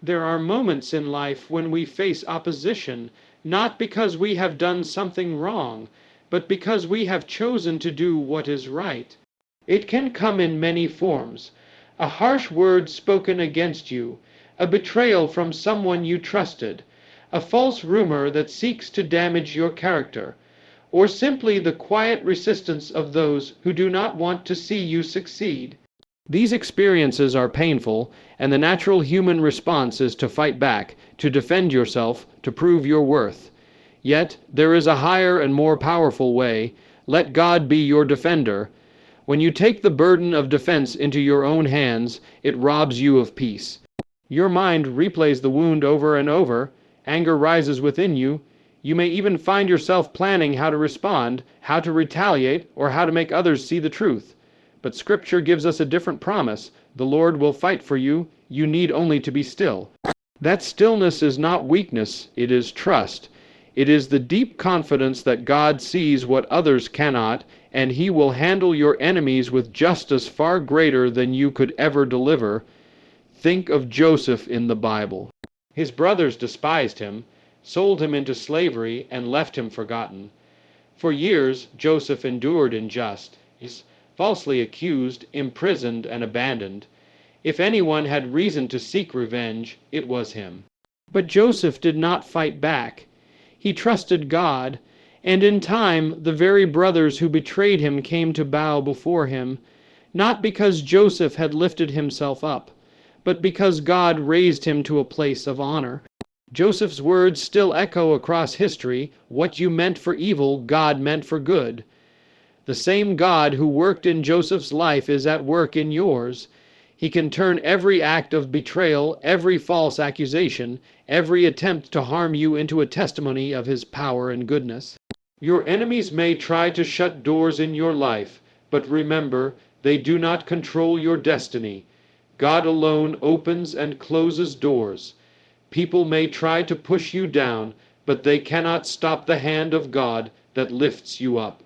There are moments in life when we face opposition, not because we have done something wrong, but because we have chosen to do what is right. It can come in many forms: a harsh word spoken against you, a betrayal from someone you trusted, a false rumor that seeks to damage your character, or simply the quiet resistance of those who do not want to see you succeed. These experiences are painful, and the natural human response is to fight back, to defend yourself, to prove your worth. Yet there is a higher and more powerful way. Let God be your defender. When you take the burden of defense into your own hands, it robs you of peace. Your mind replays the wound over and over. Anger rises within you. You may even find yourself planning how to respond, how to retaliate, or how to make others see the truth. But Scripture gives us a different promise. The Lord will fight for you. You need only to be still. That stillness is not weakness, it is trust. It is the deep confidence that God sees what others cannot, and He will handle your enemies with justice far greater than you could ever deliver. Think of Joseph in the Bible. His brothers despised him, sold him into slavery, and left him forgotten. For years Joseph endured injustice, falsely accused, imprisoned, and abandoned. If anyone had reason to seek revenge, it was him. But Joseph did not fight back. He trusted God, and in time the very brothers who betrayed him came to bow before him, not because Joseph had lifted himself up, but because God raised him to a place of honor. Joseph's words still echo across history: "What you meant for evil, God meant for good." The same God who worked in Joseph's life is at work in yours. He can turn every act of betrayal, every false accusation, every attempt to harm you into a testimony of His power and goodness. Your enemies may try to shut doors in your life, but remember, they do not control your destiny. God alone opens and closes doors. People may try to push you down, but they cannot stop the hand of God that lifts you up.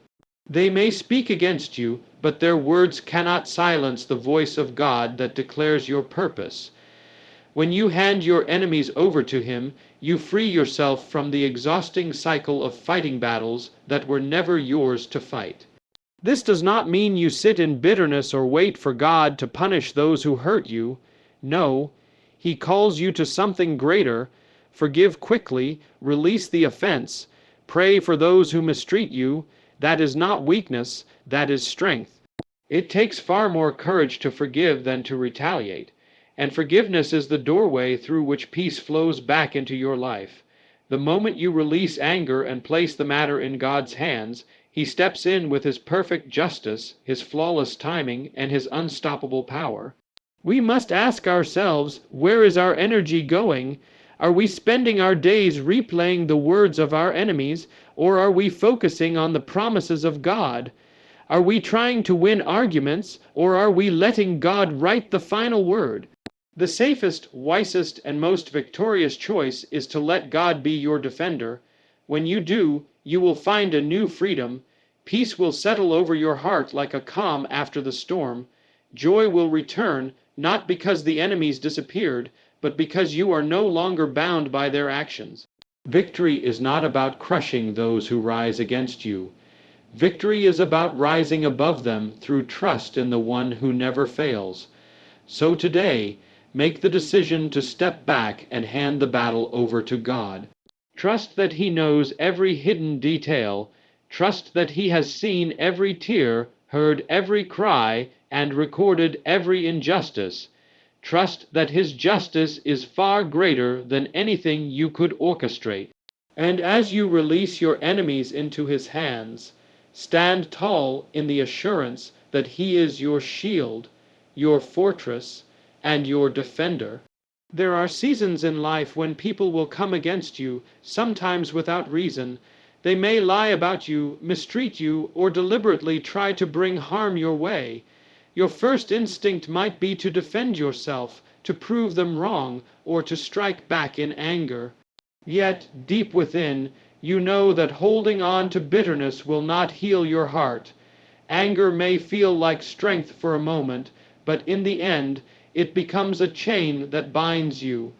They may speak against you, but their words cannot silence the voice of God that declares your purpose. When you hand your enemies over to Him, you free yourself from the exhausting cycle of fighting battles that were never yours to fight. This does not mean you sit in bitterness or wait for God to punish those who hurt you. No, He calls you to something greater. Forgive quickly, release the offense, pray for those who mistreat you. That is not weakness, that is strength. It takes far more courage to forgive than to retaliate, and forgiveness is the doorway through which peace flows back into your life. The moment you release anger and place the matter in God's hands, He steps in with His perfect justice, His flawless timing, and His unstoppable power. We must ask ourselves, where is our energy going? Are we spending our days replaying the words of our enemies, or are we focusing on the promises of God? Are we trying to win arguments, or are we letting God write the final word? The safest, wisest, and most victorious choice is to let God be your defender. When you do, you will find a new freedom. Peace will settle over your heart like a calm after the storm. Joy will return, not because the enemies disappeared, but because you are no longer bound by their actions. Victory is not about crushing those who rise against you. Victory is about rising above them through trust in the one who never fails. So today, make the decision to step back and hand the battle over to God. Trust that He knows every hidden detail. Trust that He has seen every tear, heard every cry, and recorded every injustice. Trust that His justice is far greater than anything you could orchestrate. And as you release your enemies into His hands, stand tall in the assurance that He is your shield, your fortress, and your defender. There are seasons in life when people will come against you, sometimes without reason. They may lie about you, mistreat you, or deliberately try to bring harm your way. Your first instinct might be to defend yourself, to prove them wrong, or to strike back in anger. Yet, deep within, you know that holding on to bitterness will not heal your heart. Anger may feel like strength for a moment, but in the end, it becomes a chain that binds you.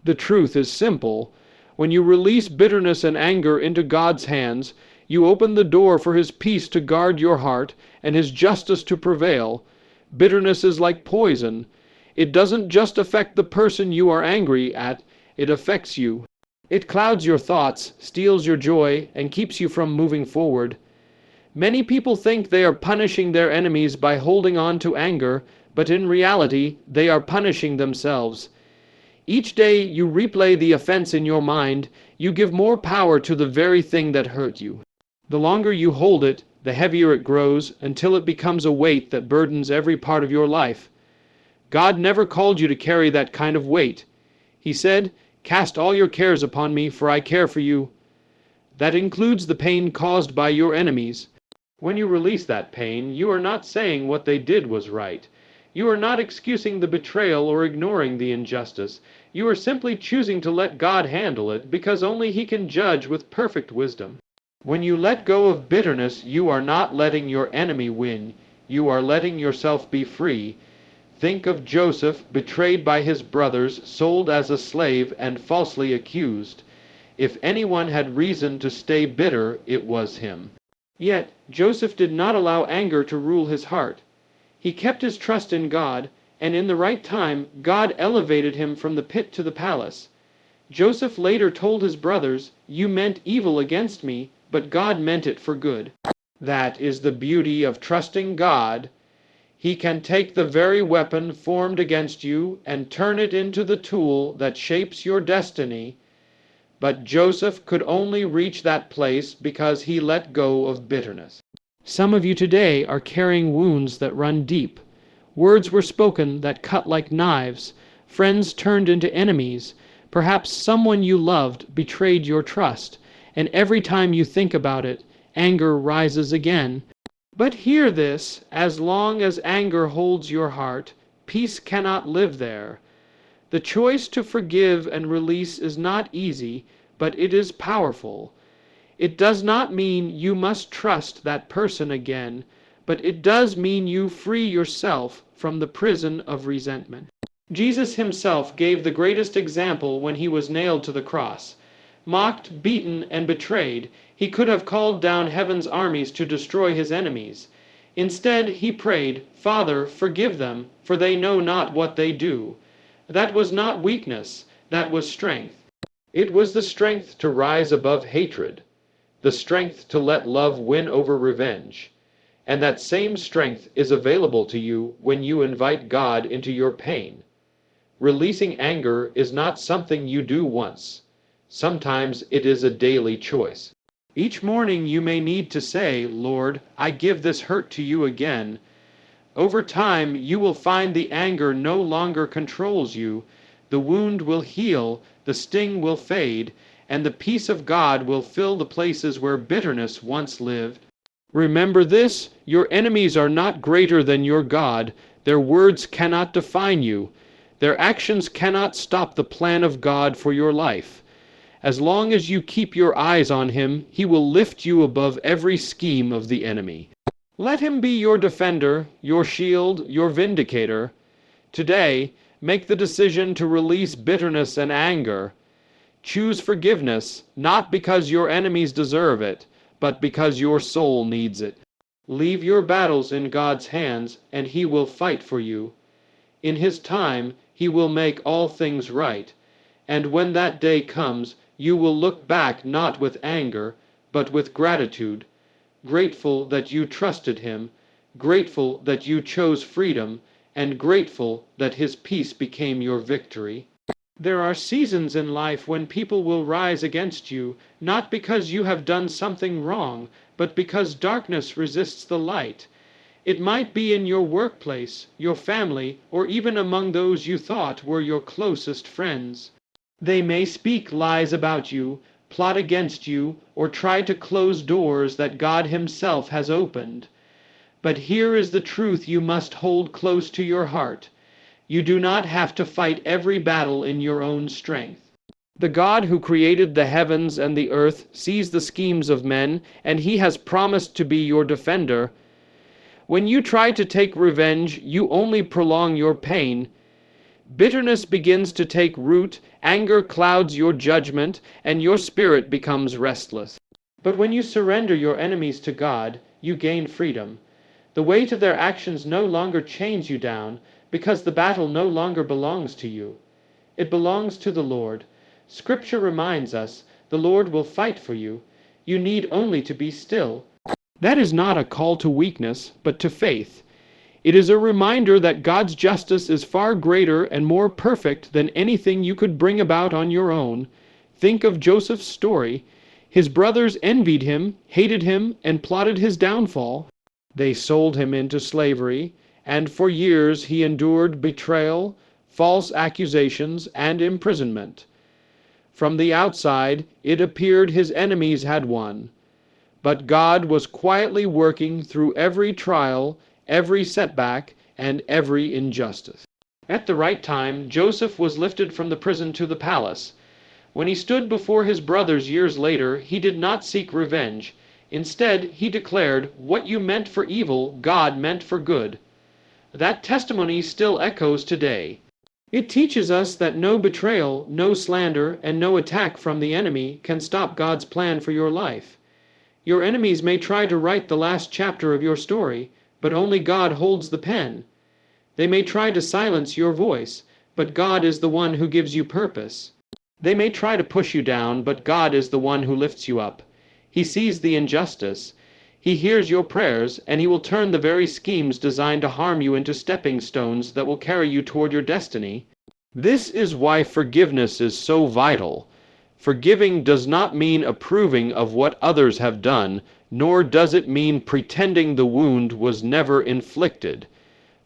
The truth is simple. When you release bitterness and anger into God's hands, you open the door for His peace to guard your heart and His justice to prevail. Bitterness is like poison. It doesn't just affect the person you are angry at, it affects you. It clouds your thoughts, steals your joy, and keeps you from moving forward. Many people think they are punishing their enemies by holding on to anger, but in reality, they are punishing themselves. Each day you replay the offense in your mind, you give more power to the very thing that hurt you. The longer you hold it, the heavier it grows, until it becomes a weight that burdens every part of your life. God never called you to carry that kind of weight. He said, "Cast all your cares upon me, for I care for you." That includes the pain caused by your enemies. When you release that pain, you are not saying what they did was right. You are not excusing the betrayal or ignoring the injustice. You are simply choosing to let God handle it, because only He can judge with perfect wisdom. When you let go of bitterness, you are not letting your enemy win. You are letting yourself be free. Think of Joseph, betrayed by his brothers, sold as a slave, and falsely accused. If anyone had reason to stay bitter, it was him. Yet Joseph did not allow anger to rule his heart. He kept his trust in God, and in the right time, God elevated him from the pit to the palace. Joseph later told his brothers, "You meant evil against me, but God meant it for good." That is the beauty of trusting God. He can take the very weapon formed against you and turn it into the tool that shapes your destiny. But Joseph could only reach that place because he let go of bitterness. Some of you today are carrying wounds that run deep. Words were spoken that cut like knives. Friends turned into enemies. Perhaps someone you loved betrayed your trust. And every time you think about it, anger rises again. But hear this, as long as anger holds your heart, peace cannot live there. The choice to forgive and release is not easy, but it is powerful. It does not mean you must trust that person again, but it does mean you free yourself from the prison of resentment. Jesus himself gave the greatest example when he was nailed to the cross. Mocked, beaten, and betrayed, he could have called down heaven's armies to destroy his enemies. Instead, he prayed, "Father, forgive them, for they know not what they do." That was not weakness, that was strength. It was the strength to rise above hatred, the strength to let love win over revenge. And that same strength is available to you when you invite God into your pain. Releasing anger is not something you do once. Sometimes it is a daily choice. Each morning you may need to say, "Lord, I give this hurt to you again." Over time, you will find the anger no longer controls you. The wound will heal, the sting will fade, and the peace of God will fill the places where bitterness once lived. Remember this, your enemies are not greater than your God. Their words cannot define you. Their actions cannot stop the plan of God for your life. As long as you keep your eyes on Him, He will lift you above every scheme of the enemy. Let Him be your defender, your shield, your vindicator. Today, make the decision to release bitterness and anger. Choose forgiveness, not because your enemies deserve it, but because your soul needs it. Leave your battles in God's hands, and He will fight for you. In His time, He will make all things right. And when that day comes, you will look back not with anger, but with gratitude. Grateful that you trusted Him, grateful that you chose freedom, and grateful that His peace became your victory. There are seasons in life when people will rise against you, not because you have done something wrong, but because darkness resists the light. It might be in your workplace, your family, or even among those you thought were your closest friends. They may speak lies about you, plot against you, or try to close doors that God Himself has opened. But here is the truth you must hold close to your heart. You do not have to fight every battle in your own strength. The God who created the heavens and the earth sees the schemes of men, and He has promised to be your defender. When you try to take revenge, you only prolong your pain. Bitterness begins to take root, anger clouds your judgment, and your spirit becomes restless. But when you surrender your enemies to God, you gain freedom. The weight of their actions no longer chains you down, because the battle no longer belongs to you. It belongs to the Lord. Scripture reminds us, the Lord will fight for you. You need only to be still. That is not a call to weakness, but to faith. It is a reminder that God's justice is far greater and more perfect than anything you could bring about on your own. Think of Joseph's story. His brothers envied him, hated him, and plotted his downfall. They sold him into slavery, and for years he endured betrayal, false accusations, and imprisonment. From the outside, it appeared his enemies had won. But God was quietly working through every trial, every setback, and every injustice. At the right time, Joseph was lifted from the prison to the palace. When he stood before his brothers years later, he did not seek revenge. Instead, he declared, "What you meant for evil, God meant for good." That testimony still echoes today. It teaches us that no betrayal, no slander, and no attack from the enemy can stop God's plan for your life. Your enemies may try to write the last chapter of your story, but only God holds the pen. They may try to silence your voice, but God is the one who gives you purpose. They may try to push you down, but God is the one who lifts you up. He sees the injustice. He hears your prayers, and He will turn the very schemes designed to harm you into stepping stones that will carry you toward your destiny. This is why forgiveness is so vital. Forgiving does not mean approving of what others have done, nor does it mean pretending the wound was never inflicted.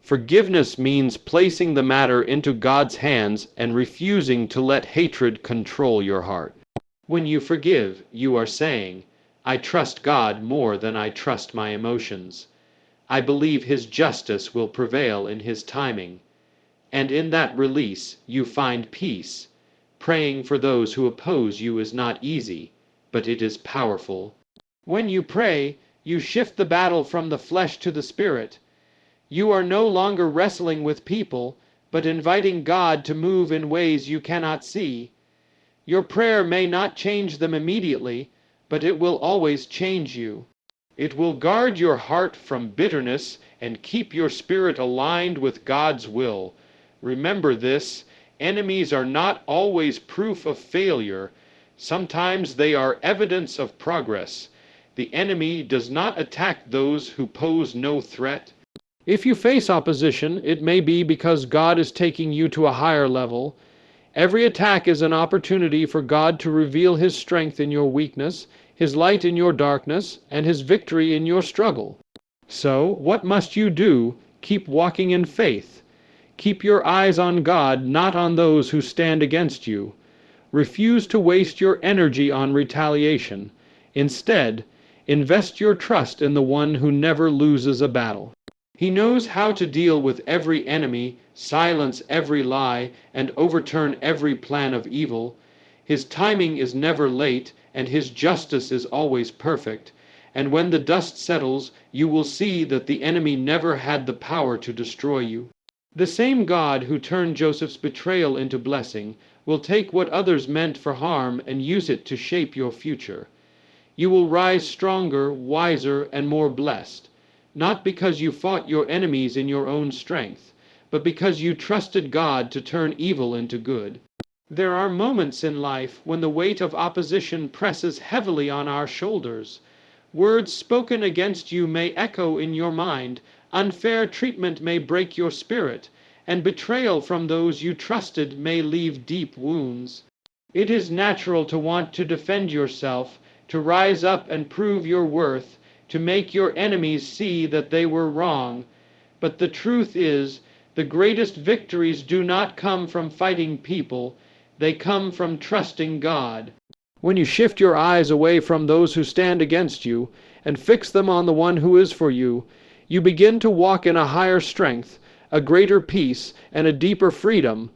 Forgiveness means placing the matter into God's hands and refusing to let hatred control your heart. When you forgive, you are saying, "I trust God more than I trust my emotions. I believe His justice will prevail in His timing." And in that release, you find peace. Praying for those who oppose you is not easy, but it is powerful. When you pray, you shift the battle from the flesh to the spirit. You are no longer wrestling with people, but inviting God to move in ways you cannot see. Your prayer may not change them immediately, but it will always change you. It will guard your heart from bitterness and keep your spirit aligned with God's will. Remember this, enemies are not always proof of failure. Sometimes they are evidence of progress. The enemy does not attack those who pose no threat. If you face opposition, it may be because God is taking you to a higher level. Every attack is an opportunity for God to reveal His strength in your weakness, His light in your darkness, and His victory in your struggle. So, what must you do? Keep walking in faith. Keep your eyes on God, not on those who stand against you. Refuse to waste your energy on retaliation. Instead, invest your trust in the one who never loses a battle. He knows how to deal with every enemy, silence every lie, and overturn every plan of evil. His timing is never late, and His justice is always perfect. And when the dust settles, you will see that the enemy never had the power to destroy you. The same God who turned Joseph's betrayal into blessing will take what others meant for harm and use it to shape your future. You will rise stronger, wiser, and more blessed, not because you fought your enemies in your own strength, but because you trusted God to turn evil into good. There are moments in life when the weight of opposition presses heavily on our shoulders. Words spoken against you may echo in your mind, unfair treatment may break your spirit, and betrayal from those you trusted may leave deep wounds. It is natural to want to defend yourself, to rise up and prove your worth, to make your enemies see that they were wrong. But the truth is, the greatest victories do not come from fighting people, they come from trusting God. When you shift your eyes away from those who stand against you and fix them on the one who is for you, you begin to walk in a higher strength, a greater peace, and a deeper freedom.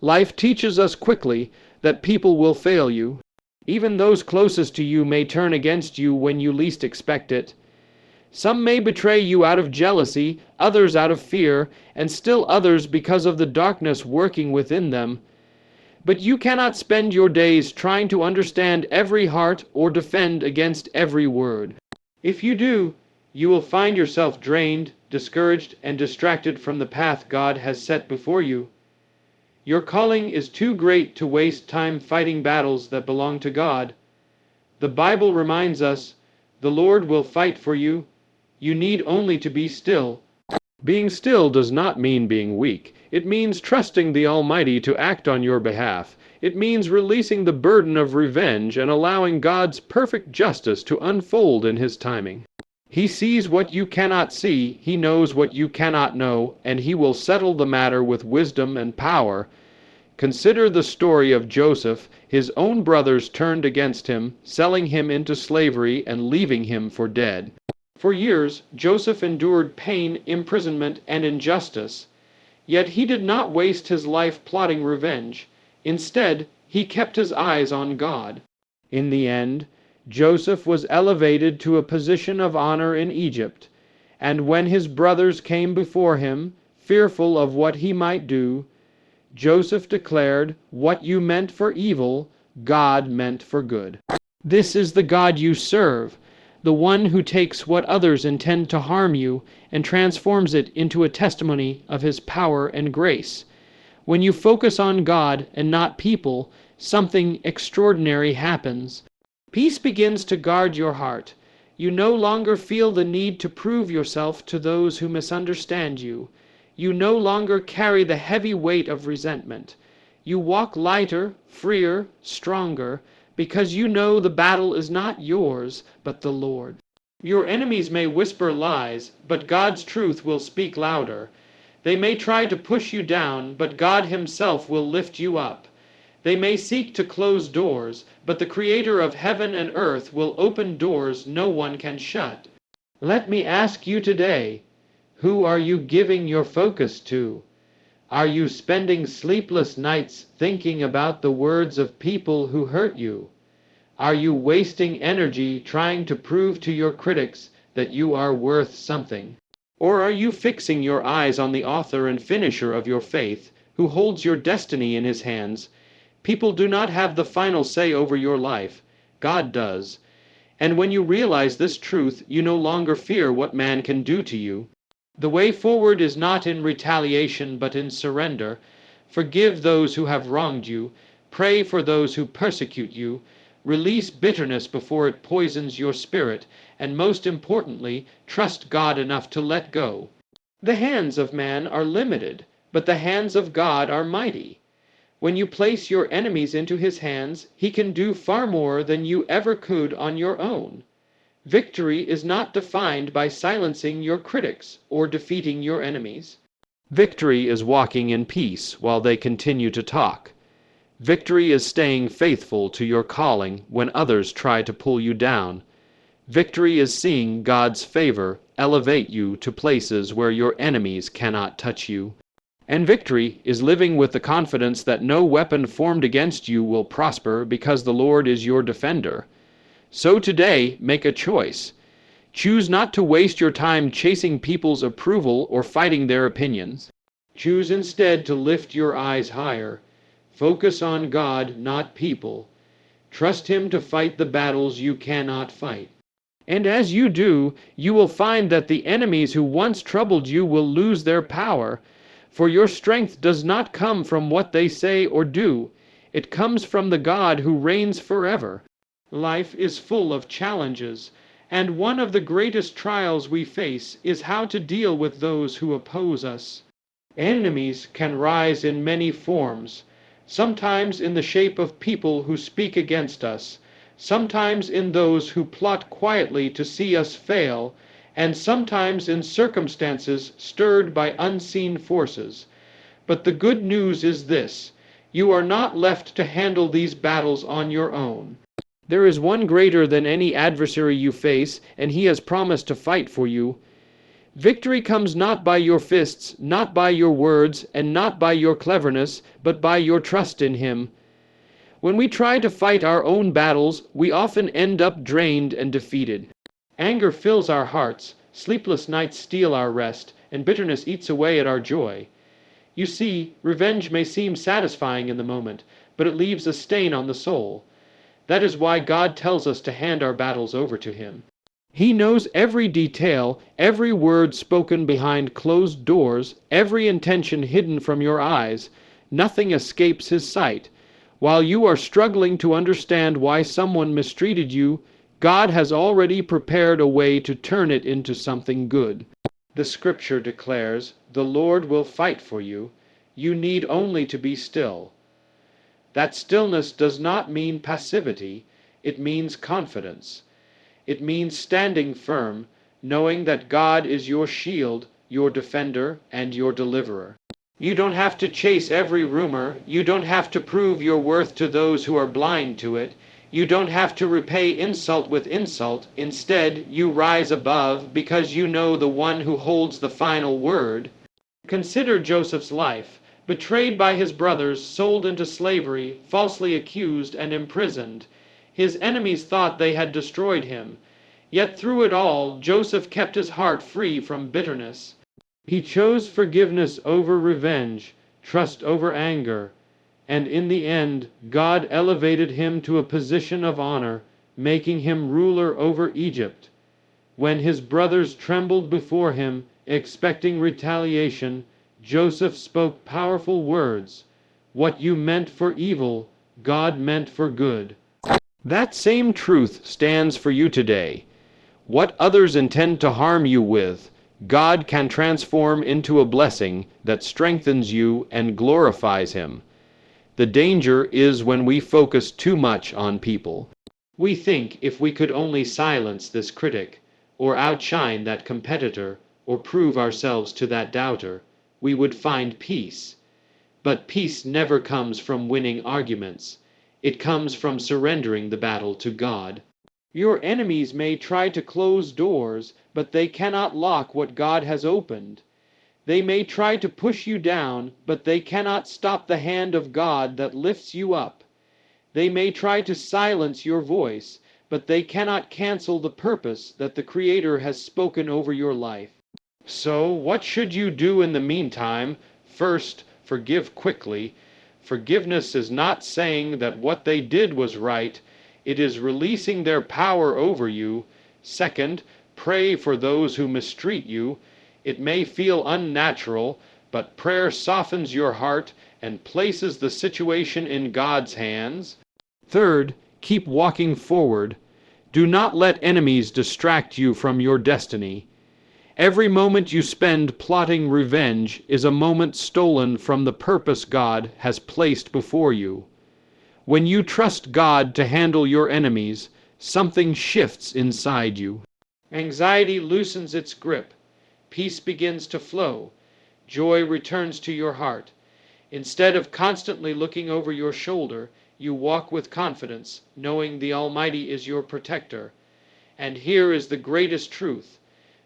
Life teaches us quickly that people will fail you. Even those closest to you may turn against you when you least expect it. Some may betray you out of jealousy, others out of fear, and still others because of the darkness working within them. But you cannot spend your days trying to understand every heart or defend against every word. If you do, you will find yourself drained, discouraged, and distracted from the path God has set before you. Your calling is too great to waste time fighting battles that belong to God. The Bible reminds us, "The Lord will fight for you. You need only to be still." Being still does not mean being weak. It means trusting the Almighty to act on your behalf. It means releasing the burden of revenge and allowing God's perfect justice to unfold in His timing. He sees what you cannot see, He knows what you cannot know, and He will settle the matter with wisdom and power. Consider the story of Joseph. His own brothers turned against him, selling him into slavery and leaving him for dead. For years, Joseph endured pain, imprisonment, and injustice. Yet he did not waste his life plotting revenge. Instead, he kept his eyes on God. In the end, Joseph was elevated to a position of honor in Egypt, and when his brothers came before him, fearful of what he might do, Joseph declared, "What you meant for evil, God meant for good." This is the God you serve, the one who takes what others intend to harm you and transforms it into a testimony of His power and grace. When you focus on God and not people, something extraordinary happens. Peace begins to guard your heart. You no longer feel the need to prove yourself to those who misunderstand you. You no longer carry the heavy weight of resentment. You walk lighter, freer, stronger, because you know the battle is not yours, but the Lord. Your enemies may whisper lies, but God's truth will speak louder. They may try to push you down, but God Himself will lift you up. They may seek to close doors, but the Creator of heaven and earth will open doors no one can shut. Let me ask you today, who are you giving your focus to? Are you spending sleepless nights thinking about the words of people who hurt you? Are you wasting energy trying to prove to your critics that you are worth something? Or are you fixing your eyes on the author and finisher of your faith, who holds your destiny in His hands? People do not have the final say over your life. God does. And when you realize this truth, you no longer fear what man can do to you. The way forward is not in retaliation, but in surrender. Forgive those who have wronged you. Pray for those who persecute you. Release bitterness before it poisons your spirit. And most importantly, trust God enough to let go. The hands of man are limited, but the hands of God are mighty. When you place your enemies into His hands, He can do far more than you ever could on your own. Victory is not defined by silencing your critics or defeating your enemies. Victory is walking in peace while they continue to talk. Victory is staying faithful to your calling when others try to pull you down. Victory is seeing God's favor elevate you to places where your enemies cannot touch you. And victory is living with the confidence that no weapon formed against you will prosper because the Lord is your defender. So today, make a choice. Choose not to waste your time chasing people's approval or fighting their opinions. Choose instead to lift your eyes higher. Focus on God, not people. Trust Him to fight the battles you cannot fight. And as you do, you will find that the enemies who once troubled you will lose their power, for your strength does not come from what they say or do. It comes from the God who reigns forever. Life is full of challenges, and one of the greatest trials we face is how to deal with those who oppose us. Enemies can rise in many forms, sometimes in the shape of people who speak against us, sometimes in those who plot quietly to see us fail, and sometimes in circumstances stirred by unseen forces. But the good news is this: you are not left to handle these battles on your own. There is one greater than any adversary you face, and He has promised to fight for you. Victory comes not by your fists, not by your words, and not by your cleverness, but by your trust in Him. When we try to fight our own battles, we often end up drained and defeated. Anger fills our hearts, Sleepless nights steal our rest, and bitterness eats away at our joy. You see, revenge may seem satisfying in the moment, but it leaves a stain on the soul. That is why God tells us to hand our battles over to Him. He knows every detail, every word spoken behind closed doors, every intention hidden from your eyes. Nothing escapes His sight. While you are struggling to understand why someone mistreated you, God has already prepared a way to turn it into something good. The Scripture declares, "The Lord will fight for you. You need only to be still." That stillness does not mean passivity, it means confidence. It means standing firm, knowing that God is your shield, your defender, and your deliverer. You don't have to chase every rumor. You don't have to prove your worth to those who are blind to it. You don't have to repay insult with insult. Instead, you rise above because you know the one who holds the final word. Consider Joseph's life. Betrayed by his brothers, sold into slavery, falsely accused and imprisoned. His enemies thought they had destroyed him. Yet through it all, Joseph kept his heart free from bitterness. He chose forgiveness over revenge, trust over anger, and in the end, God elevated him to a position of honor, making him ruler over Egypt. When his brothers trembled before him, expecting retaliation, Joseph spoke powerful words. What you meant for evil, God meant for good. That same truth stands for you today. What others intend to harm you with, God can transform into a blessing that strengthens you and glorifies Him. The danger is when we focus too much on people. We think if we could only silence this critic, or outshine that competitor, or prove ourselves to that doubter, we would find peace. But peace never comes from winning arguments. It comes from surrendering the battle to God. Your enemies may try to close doors, but they cannot lock what God has opened. They may try to push you down, but they cannot stop the hand of God that lifts you up. They may try to silence your voice, but they cannot cancel the purpose that the Creator has spoken over your life. So, what should you do in the meantime? First, forgive quickly. Forgiveness is not saying that what they did was right. It is releasing their power over you. Second, pray for those who mistreat you. It may feel unnatural, but prayer softens your heart and places the situation in God's hands. Third, keep walking forward. Do not let enemies distract you from your destiny. Every moment you spend plotting revenge is a moment stolen from the purpose God has placed before you. When you trust God to handle your enemies, something shifts inside you. Anxiety loosens its grip. Peace begins to flow. Joy returns to your heart. Instead of constantly looking over your shoulder, you walk with confidence, knowing the Almighty is your protector. And here is the greatest truth.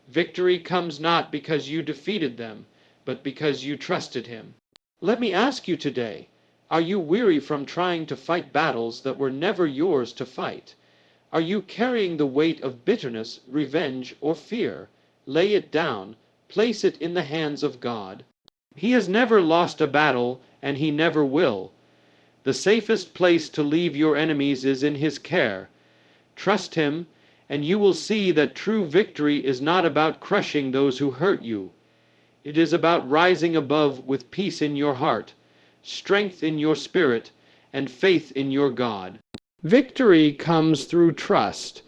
Victory comes not because you defeated them, but because you trusted Him. Let me ask you today, are you weary from trying to fight battles that were never yours to fight? Are you carrying the weight of bitterness, revenge, or fear? Lay it down. Place it in the hands of God. He has never lost a battle, and He never will. The safest place to leave your enemies is in His care. Trust Him, and you will see that true victory is not about crushing those who hurt you. It is about rising above with peace in your heart, strength in your spirit, and faith in your God. Victory comes through trust,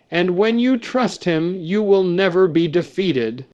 and when you trust Him, you will never be defeated.